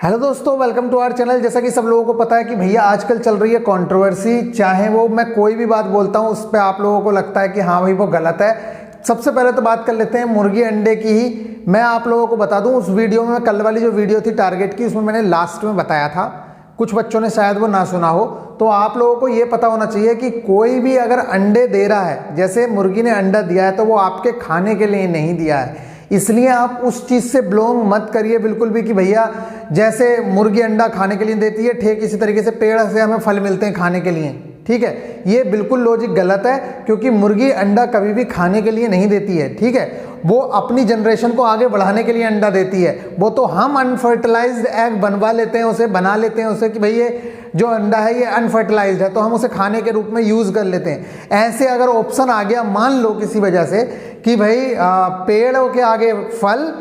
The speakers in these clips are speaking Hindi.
हेलो दोस्तों, वेलकम टू आवर चैनल। जैसा कि सब लोगों को पता है कि भैया आजकल चल रही है कंट्रोवर्सी, चाहे वो मैं कोई भी बात बोलता हूँ उस पर आप लोगों को लगता है कि हाँ भाई वो गलत है। सबसे पहले तो बात कर लेते हैं मुर्गी अंडे की ही। मैं आप लोगों को बता दूं, उस वीडियो में कल वाली जो वीडियो थी टारगेट की, उसमें मैंने लास्ट में बताया था, कुछ बच्चों ने शायद वो ना सुना हो, तो आप लोगों को ये पता होना चाहिए कि कोई भी अगर अंडे दे रहा है, जैसे मुर्गी ने अंडा दिया है तो वो आपके खाने के लिए नहीं दिया है। इसलिए आप उस चीज़ से बिलोंग मत करिए बिल्कुल भी कि भैया जैसे मुर्गी अंडा खाने के लिए देती है ठीक इसी तरीके से पेड़ से हमें फल मिलते हैं खाने के लिए। ठीक है, ये बिल्कुल लॉजिक गलत है, क्योंकि मुर्गी अंडा कभी भी खाने के लिए नहीं देती है। ठीक है, वो अपनी जनरेशन को आगे बढ़ाने के लिए अंडा देती है। वो तो हम अनफर्टिलाइज्ड एग बनवा लेते हैं, उसे बना लेते हैं उसे कि भाई ये जो अंडा है ये अनफर्टिलाइज्ड है, तो हम उसे खाने के रूप में यूज़ कर लेते हैं। ऐसे अगर ऑप्शन आ गया, मान लो किसी वजह से कि भाई पेड़ों के आगे फल,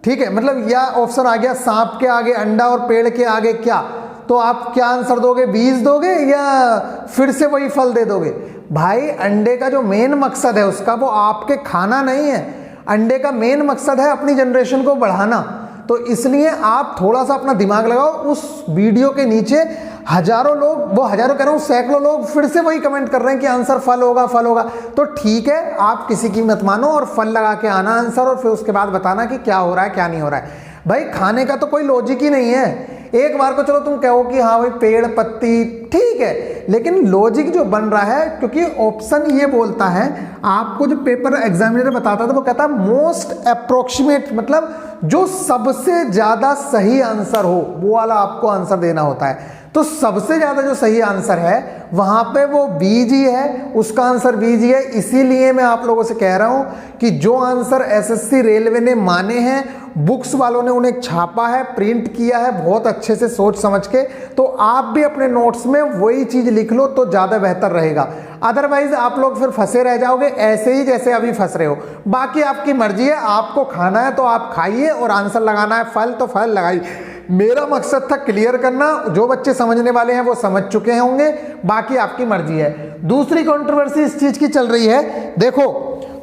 ठीक है, मतलब या ऑप्शन आ गया सांप के आगे अंडा और पेड़ के आगे क्या, तो आप क्या आंसर दोगे? बीज दोगे या फिर से वही फल दे दोगे? भाई अंडे का जो मेन मकसद है उसका, वो आपके खाना नहीं है। अंडे का मेन मकसद है अपनी जनरेशन को बढ़ाना। तो इसलिए आप थोड़ा सा अपना दिमाग लगाओ। उस वीडियो के नीचे हजारों लोग, वो हजारों कह रहा हूँ सैकड़ों लोग फिर से वही कमेंट कर रहे हैं कि आंसर फल होगा फल होगा। तो ठीक है, आप किसी की मत मानो और फल लगा के आना आंसर, और फिर उसके बाद बताना कि क्या हो रहा है क्या नहीं हो रहा है। भाई खाने का तो कोई लॉजिक ही नहीं है। एक बार को चलो तुम कहो कि हाँ भाई पेड़ पत्ती ठीक है, लेकिन लॉजिक जो बन रहा है, क्योंकि ऑप्शन ये बोलता है, आपको जो पेपर एग्जामिनर बताता था वो कहता है मोस्ट अप्रोक्सीमेट, मतलब जो सबसे ज्यादा सही आंसर हो वो वाला आपको आंसर देना होता है। तो सबसे ज्यादा जो सही आंसर है वहां पे वो बीज ही है, उसका आंसर बीज ही है। इसीलिए मैं आप लोगों से कह रहा हूं कि जो आंसर एसएससी रेलवे ने माने हैं, बुक्स वालों ने उन्हें छापा है, प्रिंट किया है बहुत अच्छे से सोच समझ के, तो आप भी अपने नोट्स में वही चीज लिख लो तो ज्यादा बेहतर रहेगा। अदरवाइज आप लोग फिर फंसे रह जाओगे ऐसे ही जैसे अभी फंस रहे हो। बाकी आपकी मर्जी है, आपको खाना है तो आप खाइए और आंसर लगाना है फल तो फल लगाइए। मेरा मकसद था क्लियर करना, जो बच्चे समझने वाले हैं वो समझ चुके होंगे, बाकी आपकी मर्जी है। दूसरी कंट्रोवर्सी इस चीज की चल रही है, देखो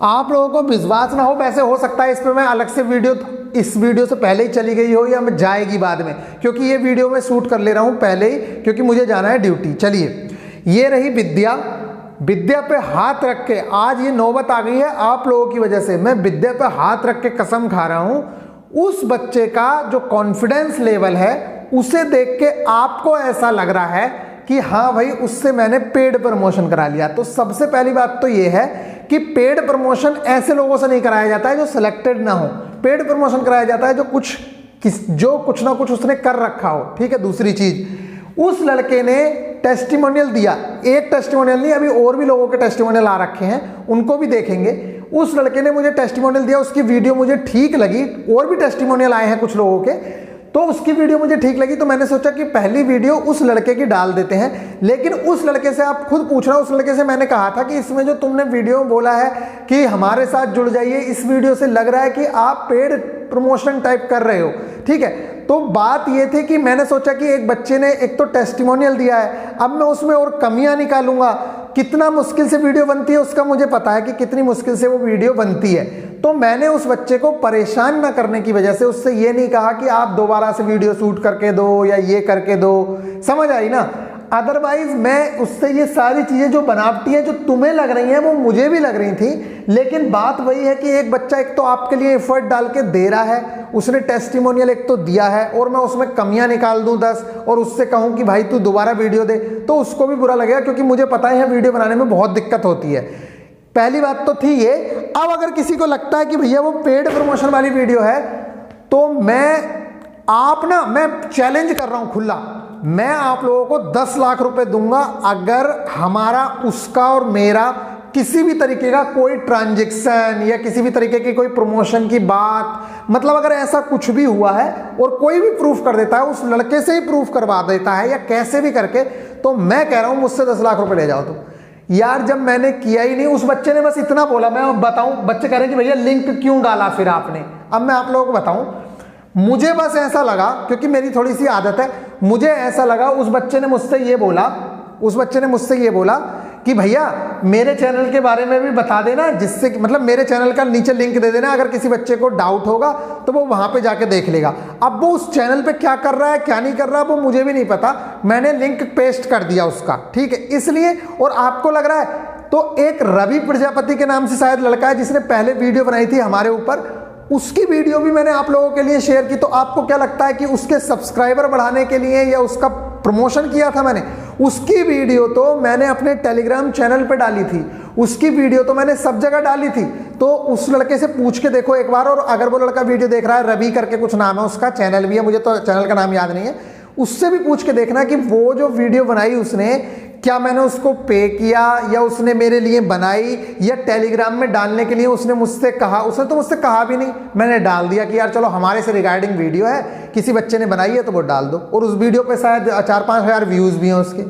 आप लोगों को विश्वास ना हो, वैसे हो सकता है इस पर मैं अलग से वीडियो, इस वीडियो से पहले ही चली गई हो या मैं जाएगी बाद में, क्योंकि ये वीडियो मैं शूट कर ले रहा हूं पहले ही, क्योंकि मुझे जाना है ड्यूटी। चलिए, ये रही विद्या। विद्या पे हाथ रख के आज ये नौबत आ गई है आप लोगों की वजह से। मैं विद्या पे हाथ रख के कसम खा रहा हूं, उस बच्चे का जो कॉन्फिडेंस लेवल है उसे देख के आपको ऐसा लग रहा है कि हाँ भाई उससे मैंने पेड प्रमोशन करा लिया। तो सबसे पहली बात तो ये है कि पेड प्रमोशन ऐसे लोगों से नहीं कराया जाता है जो सिलेक्टेड ना हो। पेड प्रमोशन कराया जाता है जो कुछ ना कुछ उसने कर रखा हो। ठीक है, दूसरी चीज, उस लड़के ने टेस्टिमोनियल दिया, एक टेस्टिमोनियल नहीं, अभी और भी लोगों के टेस्टिमोनियल आ रखे हैं, उनको भी देखेंगे। उस लड़के ने मुझे टेस्टिमोनियल दिया, उसकी वीडियो मुझे ठीक लगी, और भी टेस्टिमोनियल आए हैं कुछ लोगों के, तो उसकी वीडियो मुझे ठीक लगी, तो मैंने सोचा कि पहली वीडियो उस लड़के की डाल देते हैं। लेकिन उस लड़के से आप खुद पूछना, उस लड़के से मैंने कहा था कि इसमें जो तुमने वीडियो बोला है कि हमारे साथ जुड़ जाइए, इस वीडियो से लग रहा है कि आप पेड प्रमोशन टाइप कर रहे हो। ठीक है, तो बात ये थी कि मैंने सोचा कि एक बच्चे ने एक तो टेस्टिमोनियल दिया है, अब मैं उसमें और कमियां निकालूंगा। कितना मुश्किल से वीडियो बनती है उसका मुझे पता है कि कितनी मुश्किल से वो वीडियो बनती है। तो मैंने उस बच्चे को परेशान ना करने की वजह से उससे ये नहीं कहा कि आप दोबारा से वीडियो शूट करके दो या ये करके दो, समझ आई ना। अदरवाइज मैं उससे ये सारी चीजें जो बनावटी है, जो तुम्हें लग रही हैं वो मुझे भी लग रही थी। लेकिन बात वही है कि एक बच्चा एक तो आपके लिए एफर्ट डाल के दे रहा है, उसने टेस्टिमोनियल एक तो दिया है, और मैं उसमें कमियां निकाल दूं 10 और उससे कहूं कि भाई तू दोबारा वीडियो दे, तो उसको भी बुरा लगेगा, क्योंकि मुझे पता है वीडियो बनाने में बहुत दिक्कत होती है। पहली बात तो थी ये। अब अगर किसी को लगता है कि भैया वो पेड प्रमोशन वाली वीडियो है, तो मैं चैलेंज कर रहा हूं खुला, मैं आप लोगों को 10 लाख रुपए दूंगा अगर हमारा, उसका और मेरा किसी भी तरीके का कोई ट्रांजैक्शन या किसी भी तरीके की कोई प्रमोशन की बात, मतलब अगर ऐसा कुछ भी हुआ है और कोई भी प्रूफ कर देता है, उस लड़के से ही प्रूफ करवा देता है या कैसे भी करके, तो मैं कह रहा हूं मुझसे 10 लाख रुपए ले जाओ तुम। यार जब मैंने किया ही नहीं, उस बच्चे ने बस इतना बोला, मैं बताऊं, बच्चे कह रहे हैं कि भैया लिंक क्यों डाला फिर आपने। अब मैं आप लोगों को बताऊं, मुझे बस ऐसा लगा, क्योंकि मेरी थोड़ी सी आदत है, मुझे ऐसा लगा उस बच्चे ने मुझसे ये बोला कि भैया मेरे चैनल के बारे में भी बता देना, जिससे मतलब मेरे चैनल का नीचे लिंक दे देना, अगर किसी बच्चे को डाउट होगा तो वो वहां पे जाके देख लेगा। अब वो उस चैनल पे क्या कर रहा है क्या नहीं कर रहा वो मुझे भी नहीं पता, मैंने लिंक पेस्ट कर दिया उसका, ठीक है, इसलिए। और आपको लग रहा है तो एक रवि प्रजापति के नाम से शायद लड़का है जिसने पहले वीडियो बनाई थी हमारे ऊपर, उसकी वीडियो भी मैंने आप लोगों के लिए शेयर की। तो आपको क्या लगता है कि उसके सब्सक्राइबर बढ़ाने के लिए या उसका प्रमोशन किया था मैंने? उसकी वीडियो तो मैंने अपने टेलीग्राम चैनल पे डाली थी, उसकी वीडियो तो मैंने सब जगह डाली थी। तो उस लड़के से पूछ के देखो एक बार, और अगर वो लड़का वीडियो देख रहा है, रवि करके कुछ नाम है उसका, चैनल भी है, मुझे तो चैनल का नाम याद नहीं है, उससे भी पूछ के देखना कि वो जो वीडियो बनाई उसने, क्या मैंने उसको पे किया या उसने मेरे लिए बनाई या टेलीग्राम में डालने के लिए उसने मुझसे कहा। उसने तो मुझसे कहा भी नहीं, मैंने डाल दिया कि यार चलो हमारे से रिगार्डिंग वीडियो है, किसी बच्चे ने बनाई है तो वो डाल दो, और उस वीडियो पे शायद 4-5 हज़ार व्यूज़ भी हैं उसके।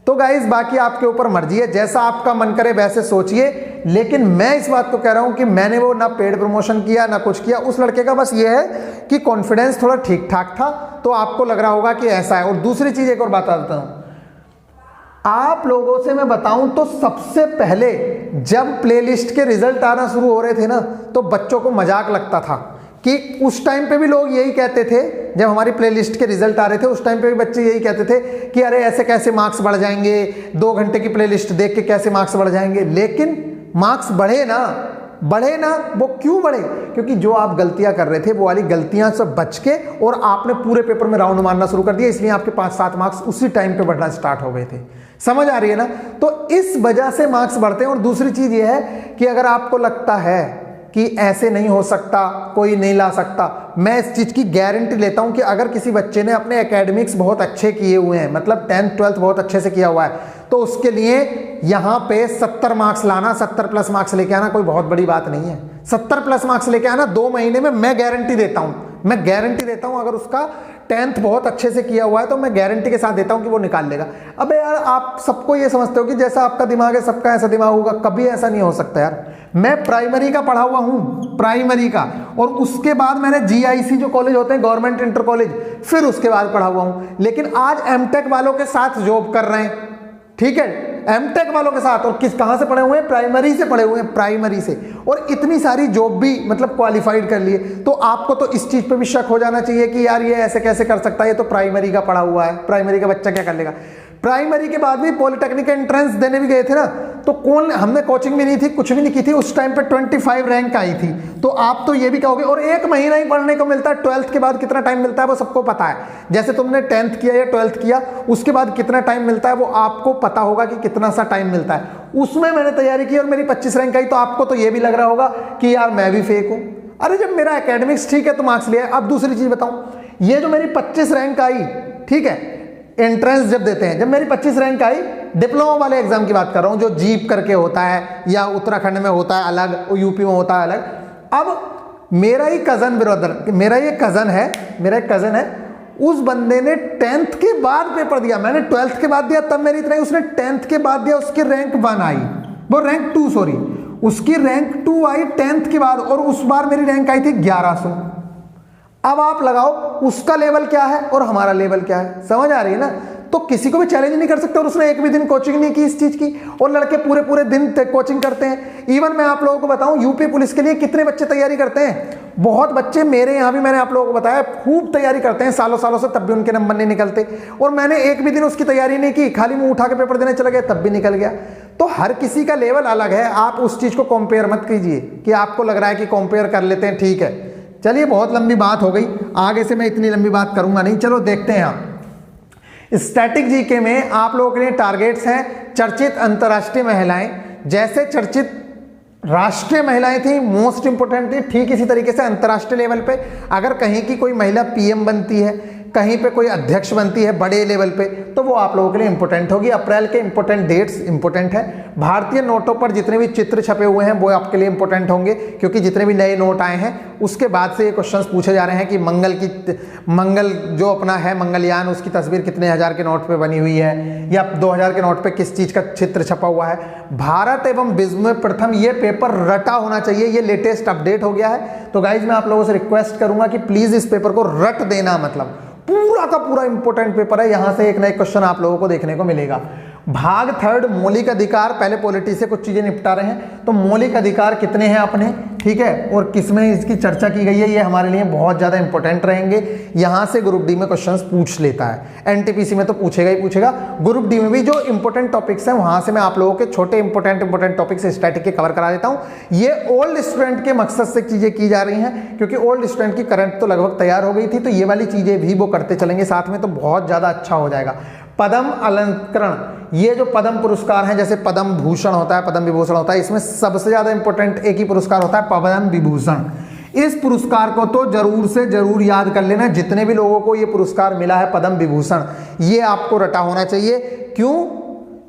तो गाइस बाकी आपके ऊपर मर्जी है, जैसा आपका मन करे वैसे सोचिए, लेकिन मैं इस बात को कह रहा हूं कि मैंने वो ना पेड प्रमोशन किया ना कुछ किया। उस लड़के का बस ये है कि कॉन्फिडेंस थोड़ा ठीक ठाक था, तो आपको लग रहा होगा कि ऐसा है। और दूसरी चीज एक और बता देता हूं, आप लोगों से मैं बताऊं तो सबसे पहले जब प्लेलिस्ट के रिजल्ट आना शुरू हो रहे थे ना, तो बच्चों को मजाक लगता था कि उस टाइम पे भी लोग यही कहते थे, जब हमारी प्लेलिस्ट के रिजल्ट आ रहे थे उस टाइम पे भी बच्चे यही कहते थे कि अरे ऐसे कैसे मार्क्स बढ़ जाएंगे, 2 घंटे की प्लेलिस्ट देख के कैसे मार्क्स बढ़ जाएंगे। लेकिन मार्क्स बढ़े ना, वो क्यों बढ़े? क्योंकि जो आप गलतियां कर रहे थे वो वाली गलतियां से बच के और आपने पूरे पेपर में राउंड मारना शुरू कर दिया, इसलिए आपके 5-7 मार्क्स उसी टाइम पे बढ़ना स्टार्ट हो गए थे। समझ आ रही है ना? तो इस वजह से मार्क्स बढ़ते हैं। और दूसरी चीज ये है कि अगर आपको लगता है कि ऐसे नहीं हो सकता, कोई नहीं ला सकता, मैं इस चीज की गारंटी लेता हूं कि अगर किसी बच्चे ने अपने एकेडमिक्स बहुत अच्छे किए हुए हैं, मतलब 10th 12th बहुत अच्छे से किया हुआ है, तो उसके लिए यहां पे 70 मार्क्स लाना, 70 प्लस मार्क्स लेके आना कोई बहुत बड़ी बात नहीं है। 70 प्लस मार्क्स लेके आना 2 महीने में, मैं गारंटी देता हूं, अगर उसका 10th बहुत अच्छे से किया हुआ है तो मैं गारंटी के साथ देता हूं कि वो निकाल लेगा। अबे यार आप सबको ये समझते हो कि जैसा आपका दिमाग है सबका ऐसा दिमाग होगा, कभी ऐसा नहीं हो सकता यार। मैं प्राइमरी का पढ़ा हुआ हूं, प्राइमरी का, और उसके बाद मैंने GIC जो कॉलेज होते हैं गवर्नमेंट इंटर कॉलेज, फिर उसके बाद पढ़ा हुआ हूं। लेकिन आज एमटेक वालों के साथ जॉब कर रहे हैं, ठीक है, एमटेक वालों के साथ। और कहां से पढ़े हुए हैं? प्राइमरी से पढ़े हुए हैं, प्राइमरी से, और इतनी सारी जॉब भी मतलब क्वालिफाइड कर लिए। तो आपको तो इस चीज पे भी शक हो जाना चाहिए कि यार ये ऐसे कैसे कर सकता है, ये तो प्राइमरी का पढ़ा हुआ है, प्राइमरी का बच्चा क्या कर लेगा। प्राइमरी के बाद भी पॉलिटेक्निक एंट्रेंस देने भी गए थे ना, तो हमने कोचिंग भी नहीं थी, कुछ भी नहीं की थी, उस टाइम पे 25 रैंक आई थी। तो आप तो ये भी कहोगे, और 1 महीना ही पढ़ने को मिलता है, 12th के बाद कितना टाइम मिलता है वो सबको पता है। जैसे तुमने 10th किया या 12th किया, उसके बाद कितना टाइम मिलता है वो आपको पता होगा कि कितना सा टाइम मिलता है। उसमें मैंने तैयारी की और मेरी 25 रैंक आई, तो आपको तो ये भी लग रहा होगा कि यार मैं भी फेक हूं। अरे जब मेरा एकेडमिक्स ठीक है तो मार्क्स लिया है। अब दूसरी चीज बताऊं, ये जो मेरी 25 रैंक आई, ठीक है, एंट्रेंस जब देते हैं, जब मेरी 25 रैंक आई, डिप्लोमा वाले एग्जाम की बात कर रहा हूं, जो जीप करके होता है या उत्तराखंड में होता है अलग, यूपी में होता है अलग। अब मेरा ही कजन ब्रदर, मेरा एक कजन है, उस बंदे ने 10th के बाद पेपर दिया, मैंने 12th के बाद दिया तब मेरी इतना ही, उसने 10th के बाद दिया, उसकी रैंक 1 आई, वो रैंक 2 सॉरी, उसकी रैंक 2 आई 10th के बाद, और उस बार मेरी रैंक आई थी 1100। अब आप लगाओ उसका लेवल क्या है और हमारा लेवल क्या है, समझ आ रही है ना? तो किसी को भी चैलेंज नहीं कर सकते, और उसने एक भी दिन कोचिंग नहीं की इस चीज की, और लड़के पूरे पूरे दिन कोचिंग करते हैं। इवन मैं आप लोगों को बताऊं, यूपी पुलिस के लिए कितने बच्चे तैयारी करते हैं, बहुत बच्चे मेरे यहाँ भी, मैंने आप लोगों को बताया, खूब तैयारी करते हैं सालों सालों से, तब भी उनके नंबर नहीं निकलते। और मैंने एक भी दिन उसकी तैयारी नहीं की, खाली मुंह उठा के पेपर देने चला गया, तब भी निकल गया। तो हर किसी का लेवल अलग है, आप उस चीज को कंपेयर मत कीजिए कि आपको लग रहा है कि कंपेयर कर लेते हैं, ठीक है। चलिए बहुत लंबी बात हो गई, आगे से मैं इतनी लंबी बात करूंगा नहीं। चलो देखते हैं आप स्टैटिक जीके में आप लोगों के लिए टारगेट्स हैं चर्चित अंतर्राष्ट्रीय महिलाएं। जैसे चर्चित राष्ट्रीय महिलाएं थी, मोस्ट इंपोर्टेंट थी, ठीक इसी तरीके से अंतर्राष्ट्रीय लेवल पे अगर कहीं की कोई महिला PM बनती है, कहीं पे कोई अध्यक्ष बनती है बड़े लेवल पे, तो वो आप लोगों के लिए इंपॉर्टेंट होगी। अप्रैल के इंपॉर्टेंट डेट्स इंपॉर्टेंट है। भारतीय नोटों पर जितने भी चित्र छपे हुए हैं वो आपके लिए इंपॉर्टेंट होंगे, क्योंकि जितने भी नए नोट आए हैं उसके बाद से ये क्वेश्चंस पूछे जा रहे हैं कि मंगल जो अपना है मंगलयान, उसकी तस्वीर कितने हजार के नोट पे बनी हुई है, या 2000 के नोट पे किस चीज का चित्र छपा हुआ है। भारत एवं विश्व में प्रथम ये पेपर रटा होना चाहिए, ये लेटेस्ट अपडेट हो गया है। तो गाइज मैं आप लोगों से रिक्वेस्ट करूंगा कि प्लीज इस पेपर को रट देना, मतलब पूरा का पूरा इंपॉर्टेंट पेपर है, यहां से एक नया क्वेश्चन आप लोगों को देखने को मिलेगा। भाग थर्ड मौलिक अधिकार, पहले पॉलिटी से कुछ चीजें निपटा रहे हैं, तो मौलिक अधिकार कितने हैं अपने, ठीक है, और किसमें इसकी चर्चा की गई है, ये हमारे लिए बहुत ज्यादा इंपॉर्टेंट रहेंगे। यहां से ग्रुप डी में क्वेश्चंस पूछ लेता है, एनटीपीसी में तो पूछेगा ही पूछेगा, ग्रुप डी में भी जो इंपॉर्टेंट टॉपिक्स हैं वहां से मैं आप लोगों के छोटे इंपॉर्टेंट टॉपिक्स स्टैटिक के कवर करा देता हूं। ये ओल्ड स्टूडेंट के मकसद से चीजें की जा रही हैं, क्योंकि ओल्ड स्टूडेंट की करंट तो लगभग तैयार हो गई थी, तो ये वाली चीजें भी वो करते चलेंगे साथ में, तो बहुत ज्यादा अच्छा हो जाएगा। पद्म अलंकरण, ये जो पद्म पुरस्कार हैं, जैसे पद्म भूषण होता है, पद्म विभूषण होता है, इसमें सबसे ज्यादा इंपॉर्टेंट एक ही पुरस्कार होता है, पद्म विभूषण। इस पुरस्कार को तो जरूर से जरूर याद कर लेना, जितने भी लोगों को ये पुरस्कार मिला है पद्म विभूषण, ये आपको रटा होना चाहिए। क्यों?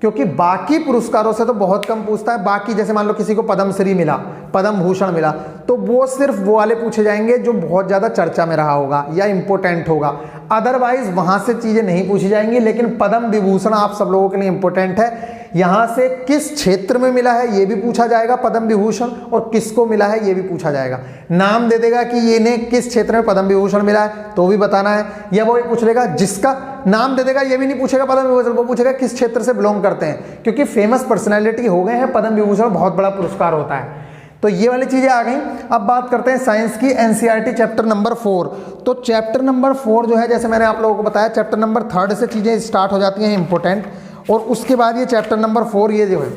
क्योंकि बाकी पुरस्कारों से तो बहुत कम पूछता है। बाकी जैसे मान लो किसी को पद्मश्री मिला, पद्म भूषण मिला, तो वो सिर्फ वो वाले पूछे जाएंगे जो बहुत ज्यादा चर्चा में रहा होगा या इंपॉर्टेंट होगा, अदरवाइज वहां से चीजें नहीं पूछी जाएंगी। लेकिन पद्म विभूषण आप सब लोगों के लिए इंपॉर्टेंट है। यहां से किस क्षेत्र में मिला है ये भी पूछा जाएगा पद्म विभूषण, और किसको मिला है ये भी पूछा जाएगा। नाम दे देगा कि ये ने किस क्षेत्र में पद्म विभूषण मिला है तो भी बताना है, या वो पूछ लेगा जिसका नाम दे देगा, ये भी नहीं पूछेगा पद्म विभूषण, वो पूछेगा किस क्षेत्र से बिलोंग करते हैं, क्योंकि फेमस पर्सनैलिटी हो गए हैं, पद्म विभूषण बहुत बड़ा पुरस्कार होता है। तो ये वाली चीजें आ गई। अब बात करते हैं साइंस की, एनसीईआरटी चैप्टर नंबर 4। तो चैप्टर नंबर 4 जो है, जैसे मैंने आप लोगों को बताया, चैप्टर नंबर 3 से चीजें स्टार्ट हो जाती हैं इंपॉर्टेंट, और उसके बाद ये चैप्टर नंबर 4 ये जो है,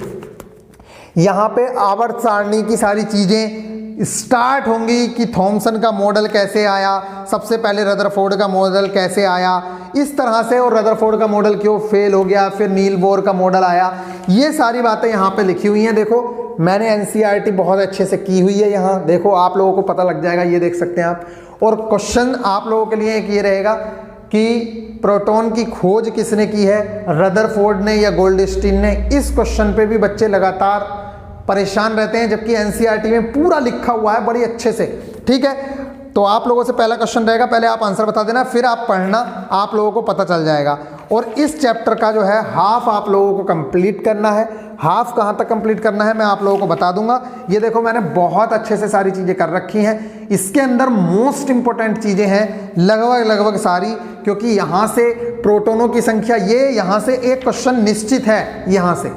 यहाँ पे आवर्त सारणी की सारी चीजें स्टार्ट होंगी कि थॉमसन का मॉडल कैसे आया, सबसे पहले रदरफोर्ड का मॉडल कैसे आया, इस तरह से, और रदरफोर्ड का मॉडल क्यों फेल हो गया, फिर नील बोर का मॉडल आया, ये सारी बातें यहाँ पे लिखी हुई हैं। देखो मैंने एनसीईआरटी बहुत अच्छे से की हुई है, यहाँ देखो आप लोगों को पता लग जाएगा, ये देख सकते हैं आप। और क्वेश्चन आप लोगों के लिए एक ये रहेगा कि प्रोटॉन की खोज किसने की है, रदरफोर्ड ने या गोल्डस्टीन ने। इस क्वेश्चन पे भी बच्चे लगातार परेशान रहते हैं, जबकि एनसीईआरटी में पूरा लिखा हुआ है बड़ी अच्छे से, ठीक है। तो आप लोगों से पहला क्वेश्चन रहेगा, पहले आप आंसर बता देना, फिर आप पढ़ना, आप लोगों को पता चल जाएगा। और इस चैप्टर का जो है हाफ आप लोगों को कंप्लीट करना है। हाफ कहाँ तक कंप्लीट करना है मैं आप लोगों को बता दूंगा। ये देखो मैंने बहुत अच्छे से सारी चीज़ें कर रखी हैं। इसके अंदर मोस्ट इंपॉर्टेंट चीज़ें हैं लगभग सारी, क्योंकि यहाँ से प्रोटॉनों की संख्या, ये यहाँ से एक क्वेश्चन निश्चित है यहाँ से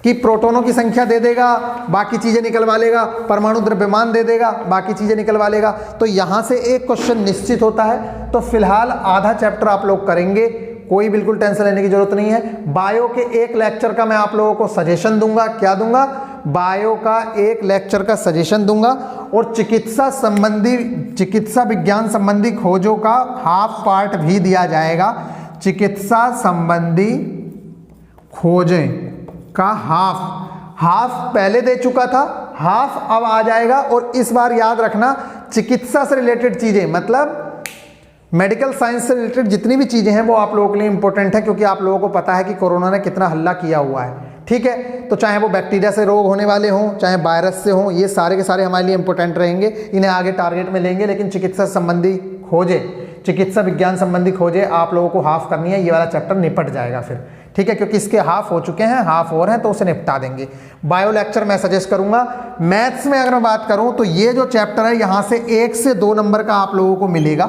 कि प्रोटॉनों की संख्या दे देगा, बाकी चीजें निकलवा लेगा, परमाणु द्रव्यमान दे देगा, बाकी चीजें निकलवा लेगा, तो यहां से एक क्वेश्चन निश्चित होता है। तो फिलहाल आधा चैप्टर आप लोग करेंगे, कोई बिल्कुल टेंशन लेने की जरूरत नहीं है। बायो के एक लेक्चर का मैं आप लोगों को सजेशन दूंगा, क्या दूंगा, बायो का एक लेक्चर का सजेशन दूंगा, और चिकित्सा विज्ञान संबंधी खोजों का हाफ पार्ट भी दिया जाएगा। चिकित्सा संबंधी खोजें का हाफ पहले दे चुका था, हाफ अब आ जाएगा। और इस बार याद रखना, चिकित्सा से रिलेटेड चीजें, मतलब मेडिकल साइंस से रिलेटेड जितनी भी चीजें हैं वो आप लोगों के लिए इंपॉर्टेंट है, क्योंकि आप लोगों को पता है कि कोरोना ने कितना हल्ला किया हुआ है, ठीक है। तो चाहे वो बैक्टीरिया से रोग होने वाले हों, चाहे वायरस से हों, ये सारे के सारे हमारे लिए इंपॉर्टेंट रहेंगे, इन्हें आगे टारगेट में लेंगे। लेकिन चिकित्सा संबंधी खोजें, चिकित्सा विज्ञान संबंधी खोजें आप लोगों को हाफ करनी है, ये वाला चैप्टर निपट जाएगा फिर, ठीक है, क्योंकि इसके हाफ हो चुके हैं, हाफ और हैं, तो उसे निपटा देंगे। बायो लेक्चर मैं सजेस्ट करूंगा। मैथ्स में अगर मैं बात करूं तो ये जो चैप्टर है, यहां से 1 से 2 नंबर का आप लोगों को मिलेगा।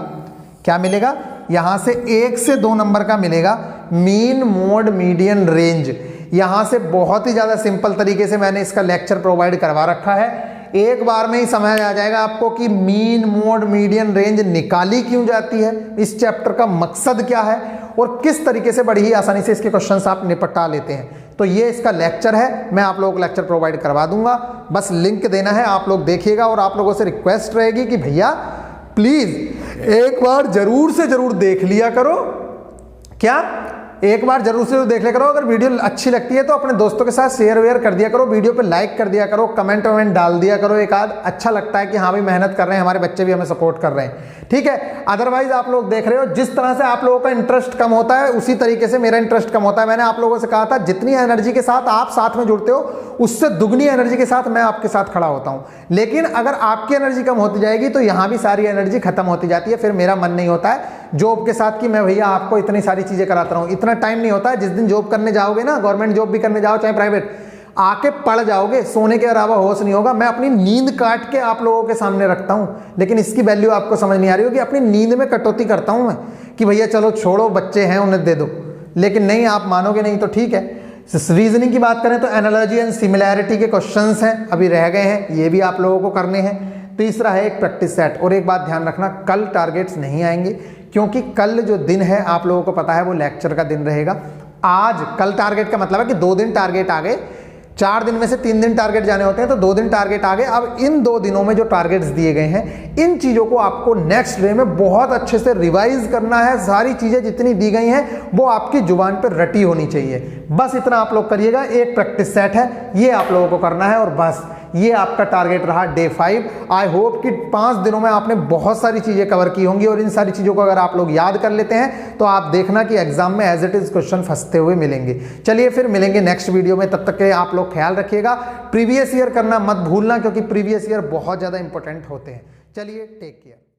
क्या मिलेगा? यहां से 1 से 2 नंबर का मिलेगा, मीन मोड मीडियन रेंज। यहां से बहुत ही ज्यादा सिंपल तरीके से मैंने इसका लेक्चर प्रोवाइड करवा रखा है, एक बार में ही समझ आ जाएगा आपको कि मीन मोड मीडियन रेंज निकाली क्यों जाती है, इस चैप्टर का मकसद क्या है, और किस तरीके से बड़ी ही आसानी से इसके क्वेश्चंस आप निपटा लेते हैं। तो ये इसका लेक्चर है, मैं आप लोगों को लेक्चर प्रोवाइड करवा दूंगा, बस लिंक देना है, आप लोग देखिएगा। और आप लोगों से रिक्वेस्ट रहेगी कि भैया प्लीज एक बार जरूर से जरूर देख लिया करो। क्या? एक बार जरूर से देख लिया करो। अगर वीडियो अच्छी लगती है तो अपने दोस्तों के साथ शेयर वेयर कर दिया करो, वीडियो पे लाइक कर दिया करो, कमेंट वमेंट डाल दिया करो एक आध, अच्छा लगता है कि हाँ भाई मेहनत कर रहे हैं, हमारे बच्चे भी हमें सपोर्ट कर रहे हैं, ठीक है। अदरवाइज आप लोग देख रहे हो, जिस तरह से आप लोगों का इंटरेस्ट कम होता है उसी तरीके से मेरा इंटरेस्ट कम होता है। मैंने आप लोगों से कहा था जितनी एनर्जी के साथ आप साथ में जुड़ते हो उससे दुगनी एनर्जी के साथ मैं आपके साथ खड़ा होता हूं। लेकिन अगर आपकी एनर्जी कम होती जाएगी तो यहां भी सारी एनर्जी खत्म होती जाती है, फिर मेरा मन नहीं होता है जॉब के साथ कि मैं भैया आपको इतनी सारी चीजें कराता रहूं, इतना टाइम नहीं होता है। जिस दिन जॉब करने जाओगे ना, गवर्नमेंट जॉब भी करने जाओ चाहे प्राइवेट, आके पड़ जाओगे, सोने के अलावा होश नहीं होगा। मैं अपनी नींद काट के आप लोगों के सामने रखता हूं, लेकिन इसकी वैल्यू आपको समझ नहीं आ रही होगी। अपनी नींद में कटौती करता हूं मैं कि भैया चलो छोड़ो, बच्चे हैं उन्हें दे दो, लेकिन नहीं, आप मानोगे नहीं तो ठीक है। रीजनिंग की बात करें तो एनालॉजी एंड सिमिलैरिटी के क्वेश्चंस हैं, अभी रह गए हैं, ये भी आप लोगों को करने हैं। तीसरा है एक प्रैक्टिस सेट। और एक बात ध्यान रखना, कल टारगेट्स नहीं आएंगे, क्योंकि कल जो दिन है आप लोगों को पता है वो लेक्चर का दिन रहेगा। आज कल टारगेट का मतलब है कि 2 दिन टारगेट आ गए, 4 दिन में से 3 दिन टारगेट जाने होते हैं, तो 2 दिन टारगेट आ गए। अब इन 2 दिनों में जो टारगेट्स दिए गए हैं, इन चीज़ों को आपको नेक्स्ट डे में बहुत अच्छे से रिवाइज करना है। सारी चीज़ें जितनी दी गई हैं वो आपकी जुबान पर रटी होनी चाहिए। बस इतना आप लोग करिएगा। एक प्रैक्टिस सेट है, ये आप लोगों को करना है, और बस ये आपका टारगेट रहा डे 5। आई होप कि 5 दिनों में आपने बहुत सारी चीज़ें कवर की होंगी, और इन सारी चीज़ों को अगर आप लोग याद कर लेते हैं तो आप देखना कि एग्जाम में एज इट इज़ क्वेश्चन फंसते हुए मिलेंगे। चलिए फिर मिलेंगे नेक्स्ट वीडियो में, तब तक के आप लोग ख्याल रखिएगा। प्रीवियस ईयर करना मत भूलना, क्योंकि प्रीवियस ईयर बहुत ज़्यादा इंपॉर्टेंट होते हैं। चलिए, टेक केयर।